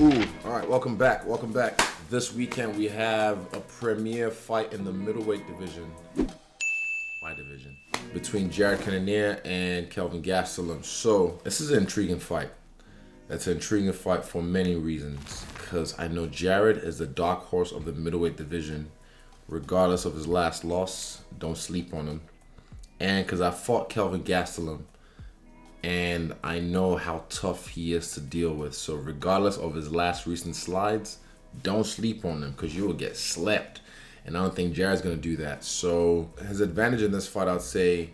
Ooh, all right, welcome back. Welcome back. This weekend we have a premier fight in the middleweight division. My division. Between Cannonier and Kelvin Gastelum. So, this is an intriguing fight. That's an intriguing fight for many reasons. Because I know Jared is the dark horse of the middleweight division. Regardless of his last loss, don't sleep on him. And because I fought Kelvin Gastelum, and I know how tough he is to deal with. So regardless of his last recent slides, don't sleep on him because you will get slept. And I don't think Jared's going to do that. So his advantage in this fight, I'd say,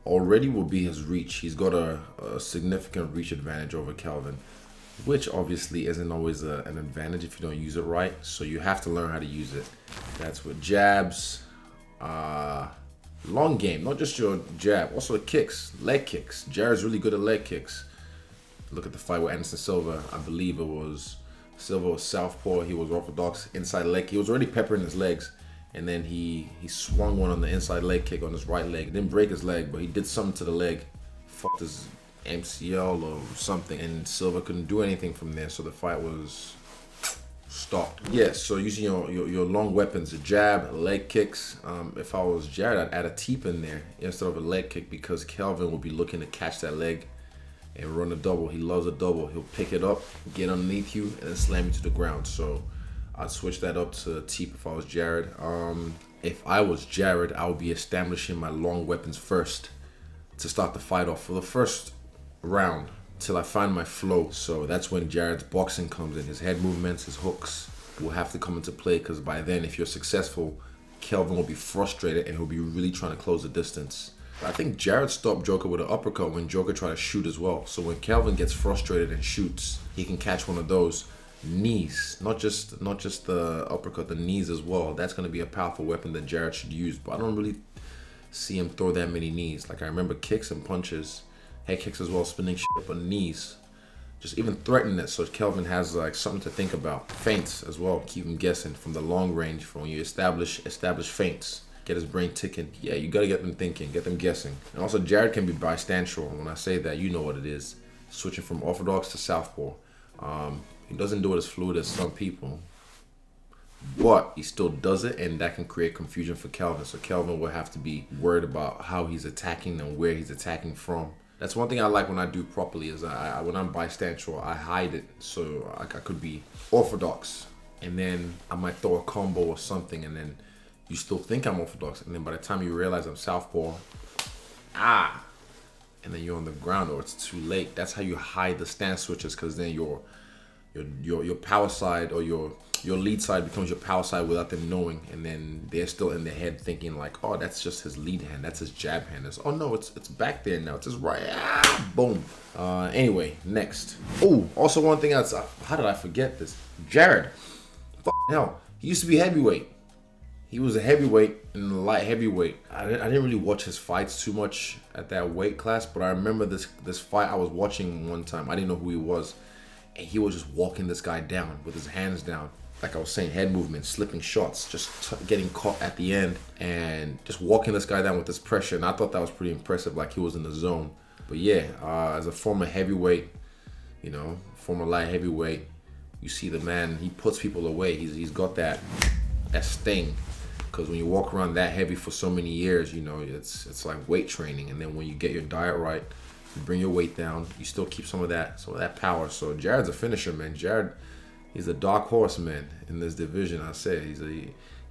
already will be his reach. He's got a significant reach advantage over Kelvin, which obviously isn't always an advantage if you don't use it right. So you have to learn how to use it. That's with jabs, long game, not just your jab, also the kicks, leg kicks. Jared's really good at leg kicks. Look at the fight with Anderson Silva. I believe it was Silva was southpaw. He was orthodox inside leg. He was already peppering his legs, and then he swung one on the inside leg kick on his right leg. Didn't break his leg, but he did something to the leg. Fucked his MCL or something, and Silva couldn't do anything from there. So the fight was stopped. Yeah, so using your long weapons, a jab, leg kicks. If I was Jared, I'd add a teep in there instead of a leg kick because Kelvin will be looking to catch that leg and run a double. He loves a double. He'll pick it up, get underneath you, and then slam you to the ground. So I'd switch that up to a teep if I was Jared. If I was Jared, I would be establishing my long weapons first to start the fight off for the first round till I find my flow. So that's when Jared's boxing comes in. His head movements, his hooks will have to come into play because by then, if you're successful, Kelvin will be frustrated and he'll be really trying to close the distance. I think Jared stopped Joker with an uppercut when Joker tried to shoot as well. So when Kelvin gets frustrated and shoots, he can catch one of those knees, not just the uppercut, the knees as well. That's going to be a powerful weapon that Jared should use, but I don't really see him throw that many knees. Like I remember kicks and punches, head kicks as well, spinning shit up on knees, just even threatening it. So Kelvin has like something to think about. Feints as well, keep him guessing from the long range. From when you establish feints, get his brain ticking. Yeah, you gotta get them thinking, get them guessing. And also Jared can be bistandral. When I say that, you know what it is. Switching from orthodox to southpaw. He doesn't do it as fluid as some people, but he still does it, and that can create confusion for Kelvin. So Kelvin will have to be worried about how he's attacking and where he's attacking from. That's one thing I like when I do properly is when I'm bistandral, I hide it so I could be orthodox, and then I might throw a combo or something, and then you still think I'm orthodox, and then by the time you realize I'm southpaw, and then you're on the ground or it's too late. That's how you hide the stance switches, because then your power side or your lead side becomes your power side without them knowing, and then they're still in their head thinking like, oh, that's just his lead hand, that's his jab hand. Oh no, it's back there now, it's his right. Boom. Anyway, next. Oh, also one thing else. How did I forget this? Jared, hell, he used to be heavyweight. He was a heavyweight and a light heavyweight. I didn't really watch his fights too much at that weight class, but I remember this fight I was watching one time. I didn't know who he was, and he was just walking this guy down with his hands down. Like I was saying, head movement, slipping shots, just getting caught at the end and just walking this guy down with this pressure. And I thought that was pretty impressive, like he was in the zone. But yeah, as a former heavyweight, former light heavyweight, you see the man, he puts people away. He's got that sting. Because when you walk around that heavy for so many years, it's like weight training. And then when you get your diet right, you bring your weight down, you still keep some of that power. So Jared's a finisher, man. Jared, he's a dark horse, man, in this division. I say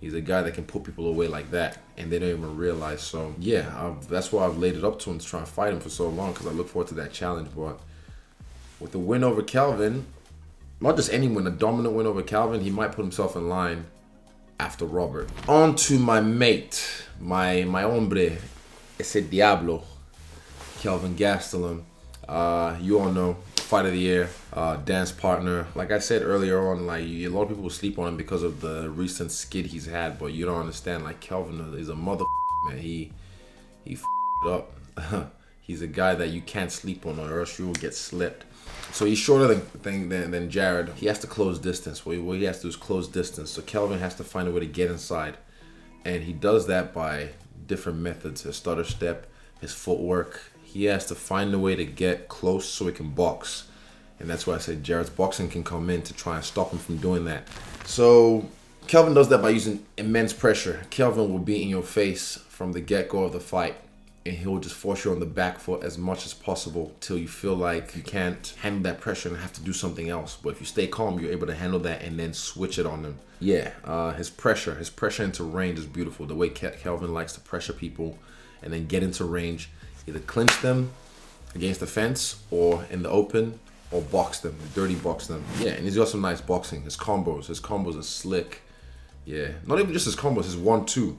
he's a guy that can put people away like that, and they don't even realize. So yeah, that's why I've laid it up to him to try and fight him for so long, because I look forward to that challenge. But with the win over Kelvin, not just any win, a dominant win over Kelvin, he might put himself in line after Robert. On to my mate, my hombre, ese diablo, Kelvin Gastelum. You all know, fight of the year, dance partner. Like I said earlier on, like a lot of people will sleep on him because of the recent skid he's had, but you don't understand. Like Kelvin is a mother man. He it up. He's a guy that you can't sleep on, or else you will get slipped. So he's shorter than Jared. He has to close distance. What he has to do is close distance. So Kelvin has to find a way to get inside, and he does that by different methods. His stutter step, his footwork. He has to find a way to get close so he can box. And that's why I said Jared's boxing can come in to try and stop him from doing that. So Kelvin does that by using immense pressure. Kelvin will be in your face from the get-go of the fight, and he'll just force you on the back foot as much as possible till you feel like you can't handle that pressure and have to do something else. But if you stay calm, you're able to handle that and then switch it on them. Yeah, his pressure into range is beautiful. The way Kelvin likes to pressure people and then get into range, either clinch them against the fence or in the open, or box them, dirty box them. Yeah, and he's got some nice boxing. His combos are slick. Yeah, not even just his combos, his 1-2.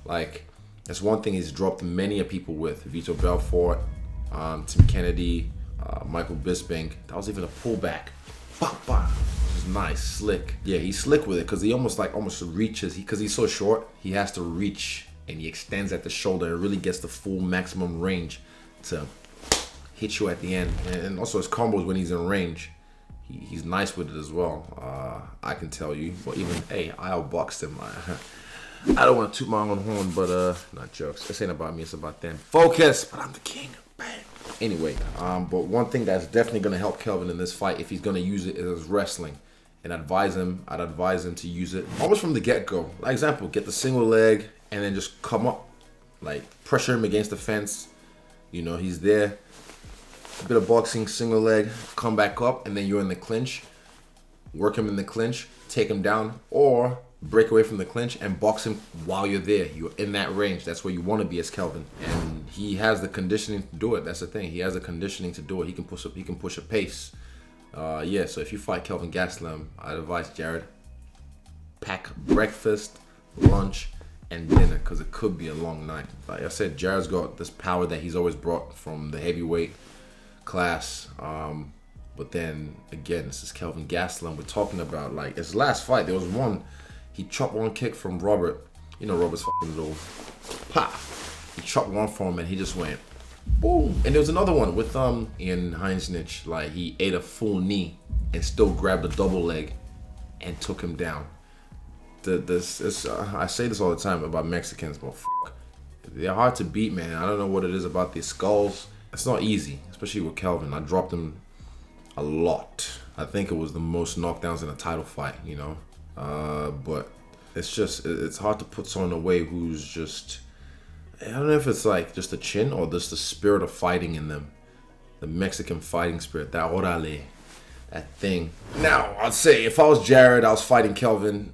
Like, that's one thing he's dropped many people with. Vito Belfort, Tim Kennedy, Michael Bisping. That was even a pullback. Bah, bah. Which is nice, slick. Yeah, he's slick with it because he almost reaches. Because he's so short, he has to reach and he extends at the shoulder and really gets the full maximum range to hit you at the end. And also his combos when he's in range, he's nice with it as well. I can tell you. But even, hey, I outboxed him. I don't want to toot my own horn, but not jokes. This ain't about me, it's about them. Focus, but I'm the king. Bang. Anyway, but one thing that's definitely gonna help Kelvin in this fight, if he's gonna use it, is wrestling. And I'd advise him to use it almost from the get-go. Like example, get the single leg and then just come up, like pressure him against the fence. You know, he's there. A bit of boxing, single leg, come back up, and then you're in the clinch. Work him in the clinch, take him down, or break away from the clinch and box him while you're there. You're in that range. That's where you want to be as Kelvin. And he has the conditioning to do it. That's the thing. He has the conditioning to do it. He can push a pace. Yeah, so if you fight Kelvin Gastelum, I'd advise Jared, pack breakfast, lunch, and dinner, because it could be a long night. Like I said, Jared's got this power that he's always brought from the heavyweight class. But then again, this is Kelvin Gastelum we're talking about. Like his last fight, there was one, he chopped one kick from Robert. You know Robert's fucking little pop. He chopped one from him and he just went boom. And there was another one with Ian Heinznich. Like he ate a full knee and still grabbed a double leg and took him down. I say this all the time about Mexicans, but they're hard to beat, man. I don't know what it is about these skulls. It's not easy, especially with Kelvin. I dropped him a lot. I think it was the most knockdowns in a title fight, you know. But it's hard to put someone away who's just, I don't know if it's like just the chin or just the spirit of fighting in them. The Mexican fighting spirit, that orale, that thing. Now, I'd say if I was Jared, I was fighting Kelvin,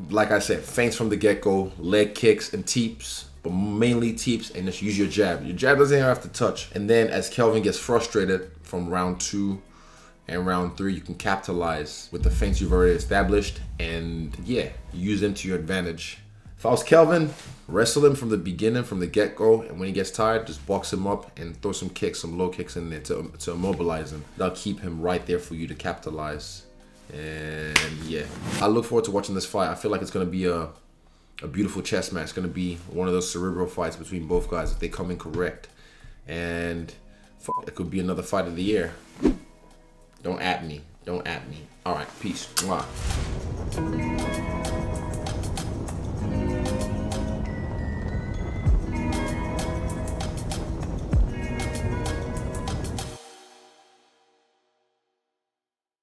like I said, feints from the get-go, leg kicks and teeps, but mainly teeps, and just use your jab. Your jab doesn't even have to touch. And then as Kelvin gets frustrated from round 2 and round 3, you can capitalize with the feints you've already established and yeah, use them to your advantage. If I was Kelvin, wrestle him from the beginning, from the get-go, and when he gets tired, just box him up and throw some kicks, some low kicks in there to immobilize him. That'll keep him right there for you to capitalize. And yeah, I look forward to watching this fight. I feel like it's going to be a beautiful chess match. It's going to be one of those cerebral fights between both guys if they come in correct. And it could be another fight of the year. Don't at me. Don't at me. All right, peace. Mwah.